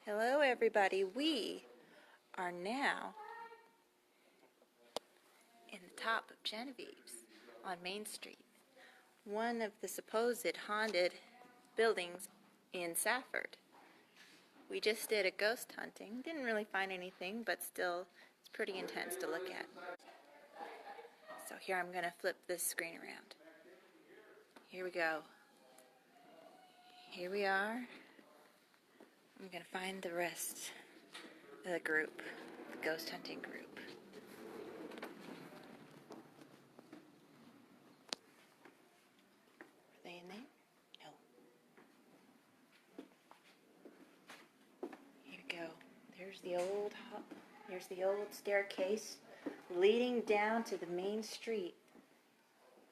Hello everybody, we are now in the top of Genevieve's on Main Street, one of the supposed haunted buildings in Safford. We just did a ghost hunting, didn't really find anything, but still it's pretty intense to look at. So here I'm going to flip this screen around. Here we go. Here we are. I'm going to find the rest of the group, the ghost hunting group. Are they in there? No. Here we go. There's the old staircase leading down to the main street.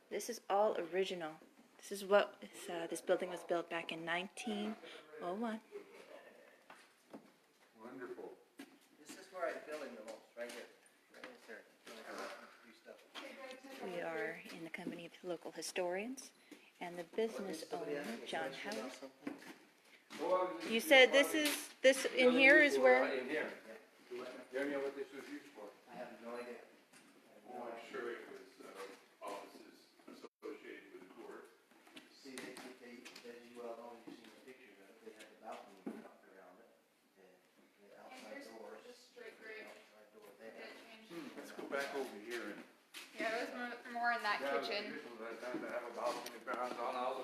This is all original. This is what this building was built back in 1901. Wonderful. This is where I'm feeling the most, right here. Right here. We are in the company of local historians and the business owner, John Howard. You said this in here is where? Right in here. Do you know what this was used for? I have no idea. Oh, I'm sure it was offices associated with the court. See, as you well know, you've seen the pictures of it, they had the balcony up around it. The outside doors. Straight grade. Outside door there. Let's go back over here. Yeah, it was more in that kitchen.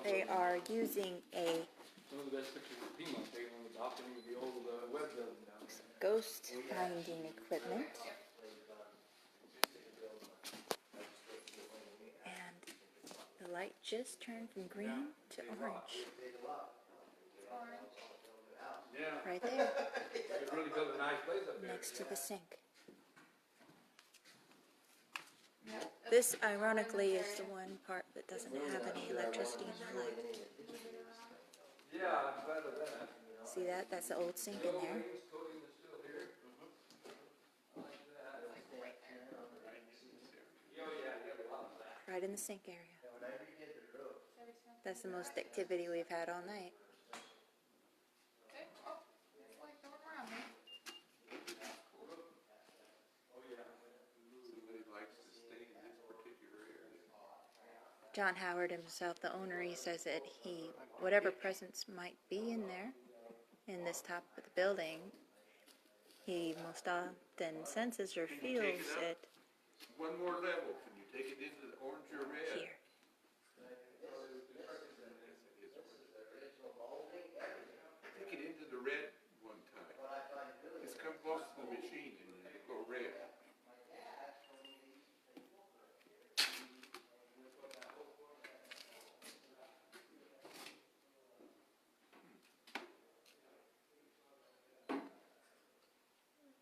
They are using a Some of the best pictures of Pima taken on the balcony of the old web building down there. ghost finding equipment. And the light just turned from green to orange. Yeah, Right there, it really built a nice place up there. next to the sink. This, ironically, is the one part that doesn't have any electricity in the light. Yeah, I'm glad of that. See that? That's the old sink in there. Coating is still here. Right in the sink area. That's the most activity we've had all night. Okay. Oh, it's like going around me. Somebody likes to stay in this particular area. John Howard himself, the owner, he says that whatever presence might be in there, in this top of the building, he most often senses or feels it One more level. Can you take it into the orange or red? here. Take it into the red one time. Just come close to the machine and go red.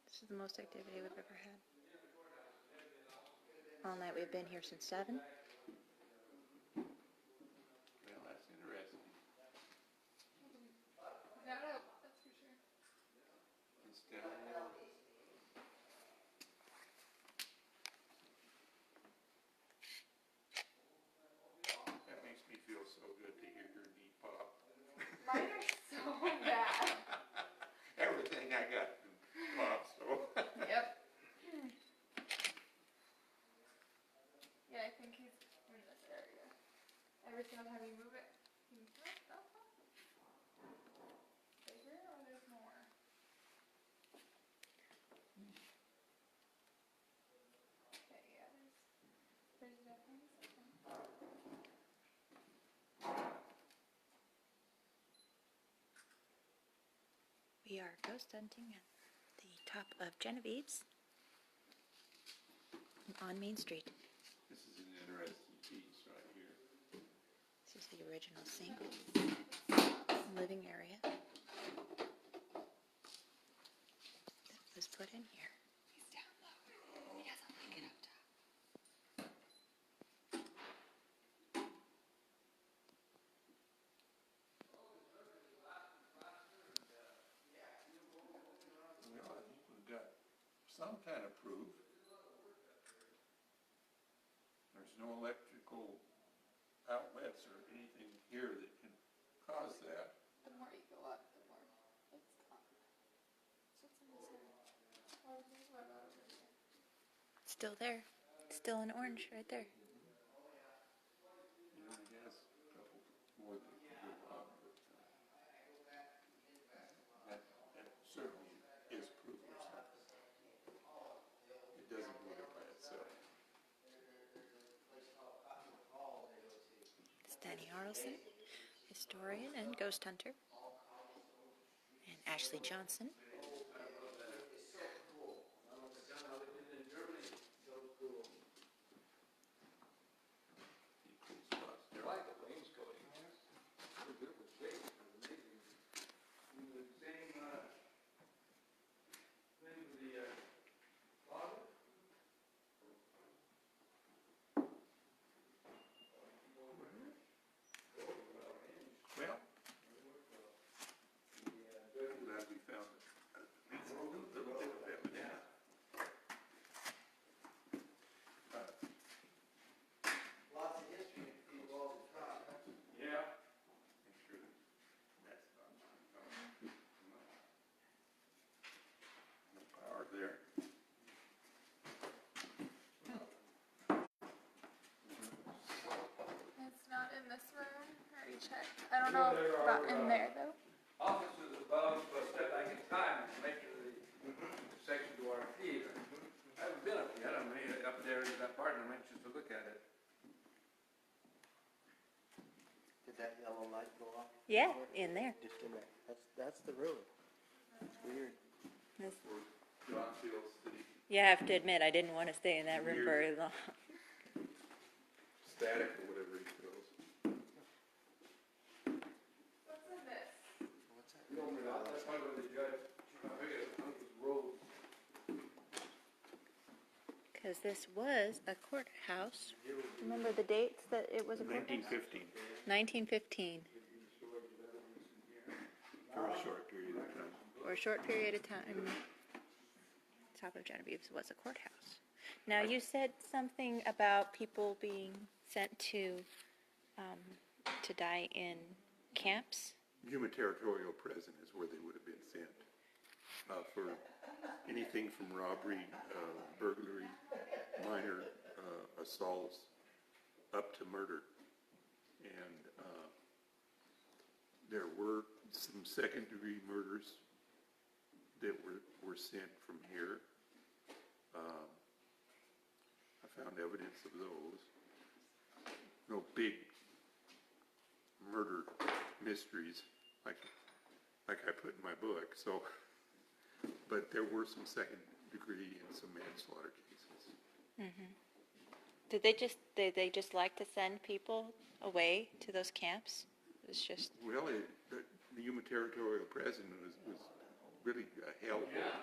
This is the most activity we've ever had. All night we've been here since 7. Well, that's interesting. Got up, that's for sure. It's down there. That makes me feel so good to hear your knee pop. Mine are so bad. Everything I got popped, so. Yep. Yeah, I think he's in this area. Every single time you move it, he's right here, or there's more? Okay, yeah, there's definitely something. We are ghost hunting at the top of Genevieve's on Main Street. This is an interesting piece right here. This is the original sink, living area that was put in here. He's down low. He doesn't like it up top. Well, I think we've got some kind of proof. There's no electrical outlets or anything here that can cause that. The more you go up, the more it's gone. What about over here? Still there. Still in orange right there. Yeah, I guess a couple more than a good on, but that certainly is proof or something. It doesn't do it by itself. It's Danny Arlson, historian and ghost hunter. And Ashley Johnson. I like the wainscoting. It's a beautiful shape. It's amazing. And the same thing with the closet. Well, glad we found at least a little bit of evidence. Lots of history in these walls of top. Yeah. Make sure that's not no power there. It's not in this room. I already checked. I don't know about in there though. Offices above, step back in time to make the section to our theater. I haven't been up yet. I'm up there in that part, and I'm anxious to look at it. Did that yellow light go off? Yeah, in there. Just in there. That's the room. It's weird. John feels the Yeah, I have to admit, I didn't want to stay in that room very long. static or whatever he feels. What's in this? What's that? You open it up, that's probably where the judge, I figured it was rolled. Because this was a courthouse. Remember the dates that it was a courthouse? 1915, 1915. for a short period of time. For a short period of time, Safford Genevieve's was a courthouse. Now, you said something about people being sent to die in camps? Yuma Territorial Prison is where they would have been sent for anything from robbery, burglary, minor assaults, up to murder. And there were some second-degree murders that were sent from here. I found evidence of those. No big murder mysteries like I put in my book. So, but there were some second degree and some manslaughter cases. Did they just like to send people away to those camps? It was just Well, the Yuma Territorial Prison was really a hellhole,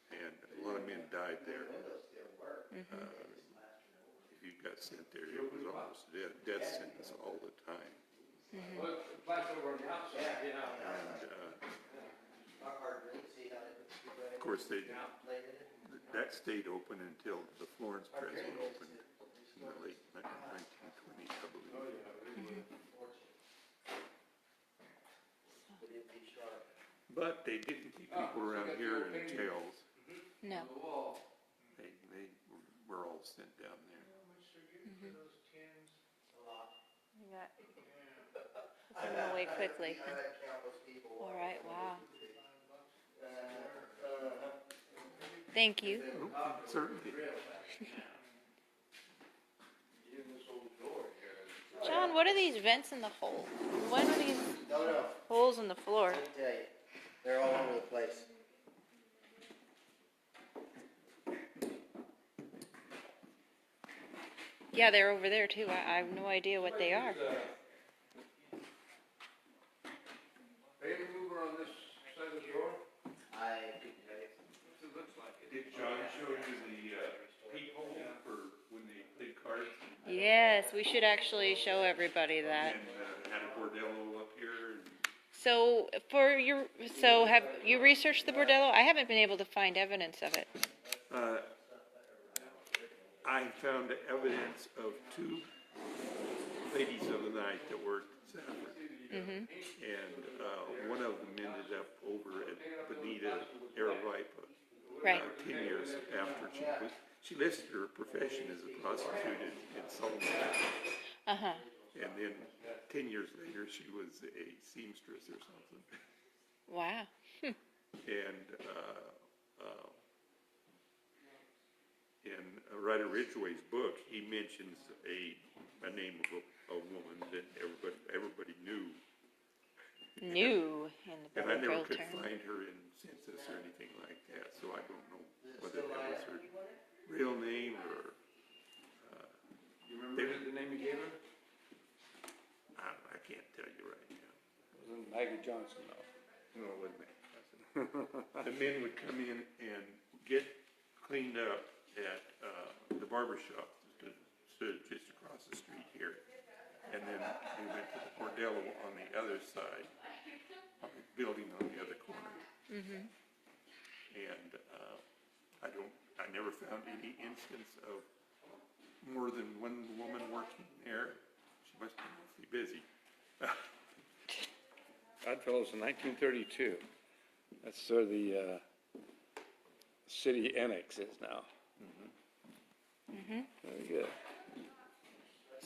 and a lot of men died there. If you got sent there, it was almost a death sentence all the time. Well, the place over on the outside, yeah. And Our hard drink, see how they put the people in of course, plated it? that stayed open until the Florence Prison opened in the late 1920s, I believe. But it'd be sharp. But they didn't keep people around here in jails. no. On the wall. They were all sent down there. A lot. You got send them away quickly. I had countless people. All right. Wow. Thank you. Oh, certainly. Even this old door here. John, what are these vents in the hole? What are these No. holes in the floor? Let me tell you, they're all over the place. Yeah, they're over there too. I have no idea what they are. Baby mover on this side of the door? I couldn't tell you. It looks like it. Did John show you the peephole for when they played cards? Yes, we should actually show everybody that. And had a bordello up here. And So have you researched the bordello? I haven't been able to find evidence of it. I found evidence of two ladies of the night that worked at Safford. Mm-hmm. And one of them ended up over at Bonita Aravaipa. Right. 10 years after she listed her profession as a prostitute in Sullivan. Uh-huh. And then 10 years later, she was a seamstress or something. Wow. And in Ryder Ridgway's book, he mentions a name of a woman that everybody knew. New in the And I never Brooke could term. find her in census or anything like that, so I don't know whether that was her real name or. You remember the name you gave her? I can't tell you right now. It wasn't Maggie Johnson, though. No, it wasn't that. The men would come in and get cleaned up at the barber shop that stood just across the street here. And then they went to the bordello on the other side, on the building on the other corner. Mm-hmm. And I never found any instance of more than one woman working there. She must be awfully busy. Oddfellows in 1932. That's where the city annex is now. Mm-hmm. Very good.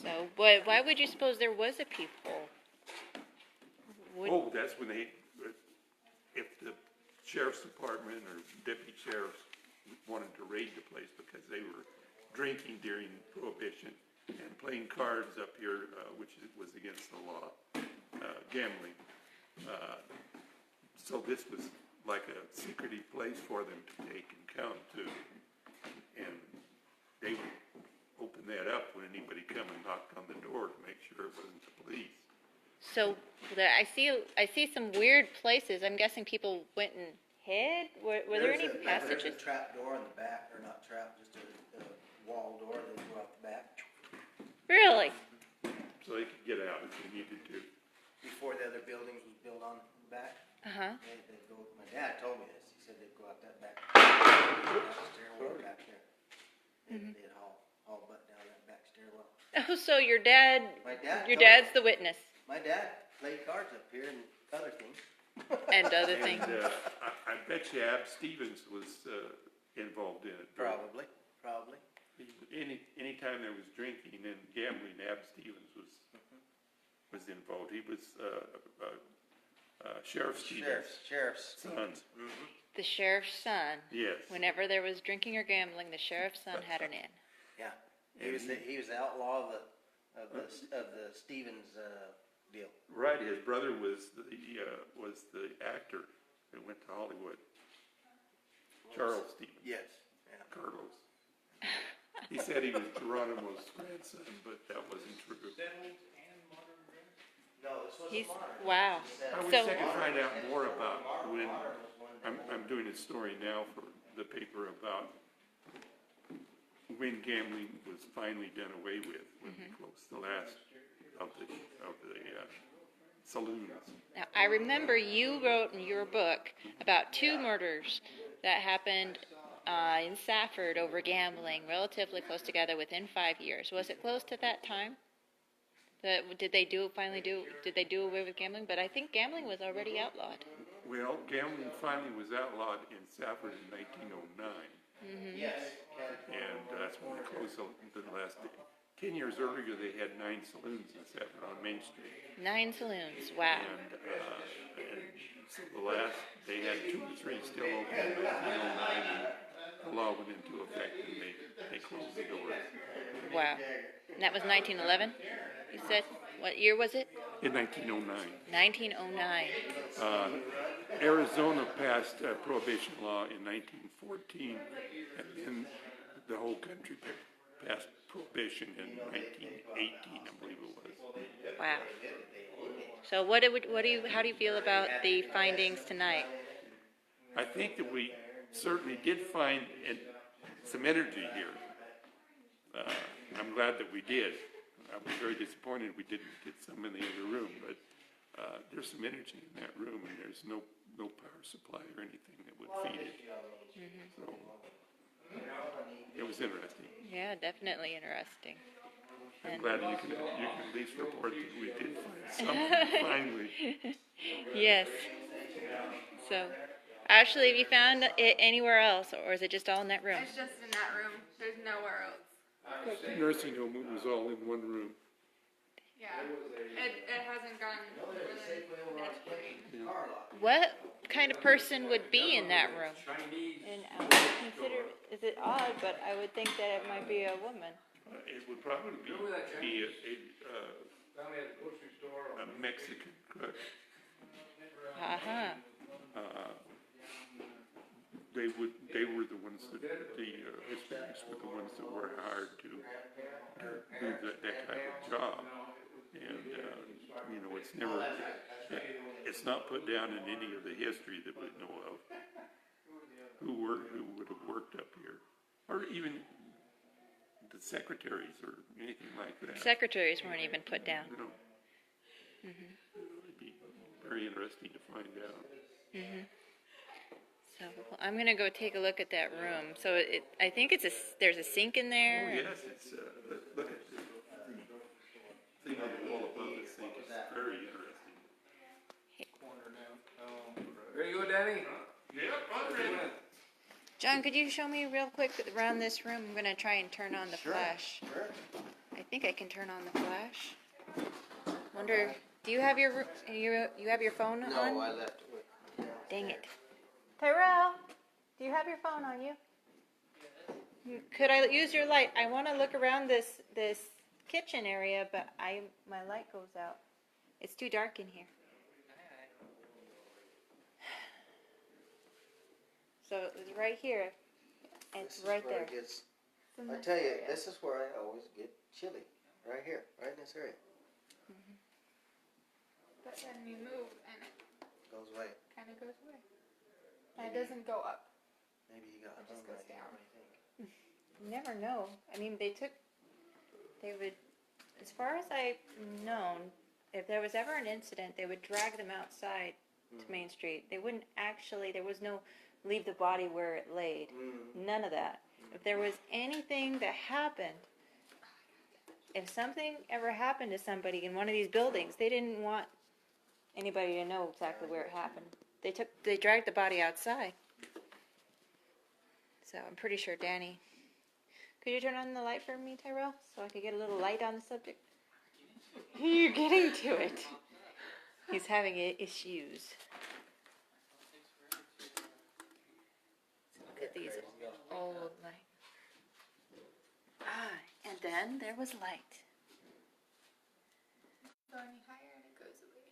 So, why would you suppose there was a peephole? Oh, that's when if the sheriff's department or deputy sheriffs wanted to raid the place because they were drinking during Prohibition and playing cards up here, which was against the law, gambling. So this was like a secretive place for them to take and count to. And they would open that up when anybody come and knocked on the door to make sure it wasn't the police. So, I see some weird places. I'm guessing people went and hid. Were there any There's passages? a trap door in the back, or not trap, just a wall door that would go out the back. Really? So they could get out if they needed to. Before the other buildings was built on the back, Uh-huh. they'd go, my dad told me this, he said they'd go out that back stairwell back there. They'd haul butt down that back stairwell. Oh, so your dad, My dad your told dad's me. the witness My dad played cards up here and other things. and other things. And I bet you Ab Stevens was involved in it. Probably. Anytime there was drinking and gambling, Ab Stevens was involved. He was Sheriff Stevens' Sheriff's son. The sheriff's son. Yes. Whenever there was drinking or gambling, the sheriff's son had an in. Yeah, he was the outlaw of the Stevens deal. Right. His brother was the actor who went to Hollywood. Charles Stevens. Yes. Yeah. Carlos. He said he was Geronimo's grandson, but that wasn't true. No, this wasn't He's modern. wow. I wish So I could find out more about when. I'm doing a story now for the paper about when gambling was finally done away with, when they closed the last of the saloons. now I remember you wrote in your book about 2 murders that happened in Safford over gambling, relatively close together within 5 years. Was it close to that time? Did they do away with gambling? But I think gambling was already outlawed. Well, gambling finally was outlawed in Safford in 1909, Yes. and that's when they closed the last. 10 years earlier, they had 9 saloons in Safford on Main Street. 9 saloons. Wow. And so the last, they had 2 or 3 still open in 1909, and the law went into effect, and they closed the doors. Wow. And that was 1911, you said? What year was it? In 1909. 1909. Arizona passed a prohibition law in 1914, and then the whole country passed prohibition in 1918, I believe it was. Wow. So how do you feel about the findings tonight? I think that we certainly did find some energy here. I'm glad that we did. I was very disappointed we didn't get some in the other room, but there's some energy in that room, and there's no power supply or anything that would feed it. So it was interesting. Yeah, definitely interesting. I'm glad you can at least report that we did find something finally. Yes. So, Ashley, have you found it anywhere else, or is it just all in that room? It's just in that room. There's nowhere else. Nursing home, it was all in one room. Yeah. It hasn't gone more than midstream. What kind of person would be in that room? And I would consider, is it odd, but I would think that it might be a woman. It would probably be Family at the grocery store. a Mexican cook. Uh-huh. They were the ones that, the Hispanics were the ones that were hired to do that type of job. And, you know, it's not put down in any of the history that we know of who would have worked up here. Or even the secretaries or anything like that. Secretaries weren't even put down. You know, it'd be very interesting to find out. So I'm going to go take a look at that room. So I think there's a sink in there. Oh, yes, it's, look at the thing on the wall above the sink. It's very interesting. Ready to go, Danny? Yep, I'm ready. John, could you show me real quick around this room? I'm going to try and turn on the flash. Sure. I think I can turn on the flash. Wonder, do you have your phone on? No, I left it with. Dang it. Tyrell, do you have your phone on you? Could I use your light? I want to look around this kitchen area, but my light goes out. It's too dark in here. So it's right here. It's right there. I tell you, this is where I always get chilly. Right here, right in this area. But then you move and it Goes away. kind of goes away. And it doesn't go up. Maybe you got It just hung goes right here. down. What do you think? You never know. I mean, they would, as far as I've known, if there was ever an incident, they would drag them outside to Main Street. They wouldn't actually, there was no leave the body where it laid. None of that. If there was anything that happened, if something ever happened to somebody in one of these buildings, they didn't want anybody to know exactly where it happened. They dragged the body outside. So I'm pretty sure Danny. Could you turn on the light for me, Tyrell, so I could get a little light on the subject? You're getting to it. He's having issues. Look at these old lights. And then there was light. Go any higher and it goes away.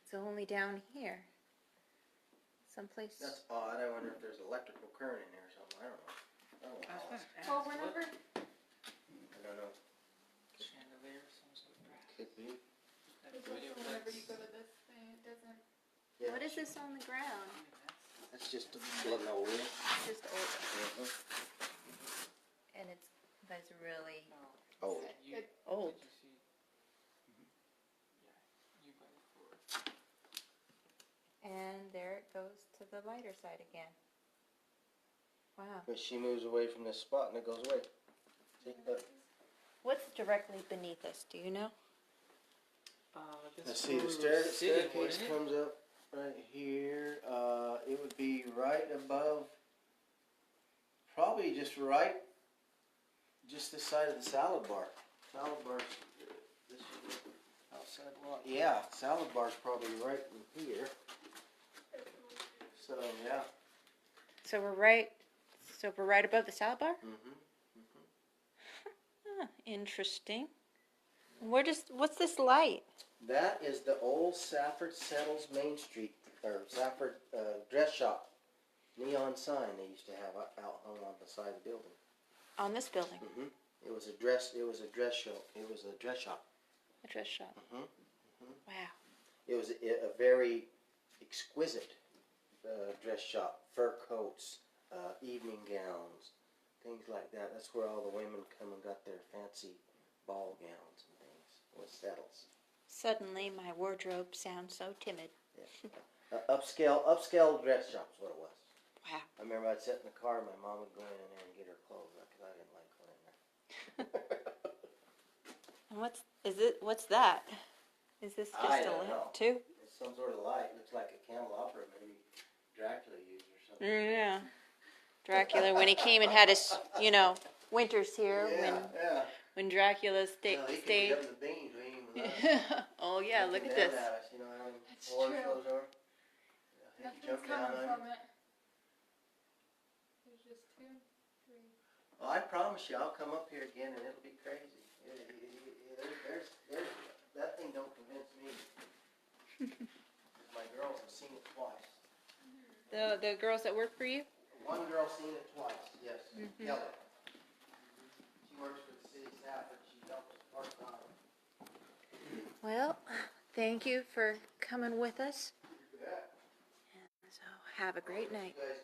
It's only down here. Someplace. That's odd. I wonder if there's electrical current in there or something. I don't know. Well, whenever I don't know. Could be. whenever you go to this thing, it doesn't. Yeah. What is this on the ground? That's just a little oil. It's just old. And it's really Old. old. And there it goes to the lighter side again. Wow. But she moves away from this spot and it goes away. See? Look. What's directly beneath us? Do you know? Let's see, the staircase comes up right here. It would be right above, probably just this side of the salad bar. Salad bar's this outside wall. Yeah, salad bar's probably right in here. So yeah. So we're right above the salad bar? Interesting. What's this light? That is the old Safford Settles Main Street, or Safford dress shop. Neon sign they used to have out hung on the side of the building. On this building? It was a dress show. It was a dress shop. A dress shop. Wow. It was a very exquisite dress shop. Fur coats, evening gowns, things like that. That's where all the women come and got their fancy ball gowns and things. Was Settles. Suddenly my wardrobe sounds so timid. Yeah. Upscale dress shop's what it was. Wow. I remember I'd sit in the car and my mom would go in there and get her clothes because I didn't like going in there. And what's that? Is this just I a don't lamp know. too? It's some sort of light. Looks like a candelabra, maybe Dracula Yeah. Dracula, when he came and had his, winters here, Yeah. when Dracula stayed. Well, he could be up in the beans, we ain't even know. Oh yeah, look at Looking this. down at us, you know how them That's horror true. shows are? Yeah, he Nothing's jumped down coming on from you. it. There's just 2, 3. Well, I promise you, I'll come up here again and it'll be crazy. That thing don't convince me. My girls have seen it twice. The girls that work for you? One girl seen it twice, yes, Mhm. Kelly. She works for the city of Safford, she helps us part-time. Well, thank you for coming with us. Yeah. So have a great night. You guys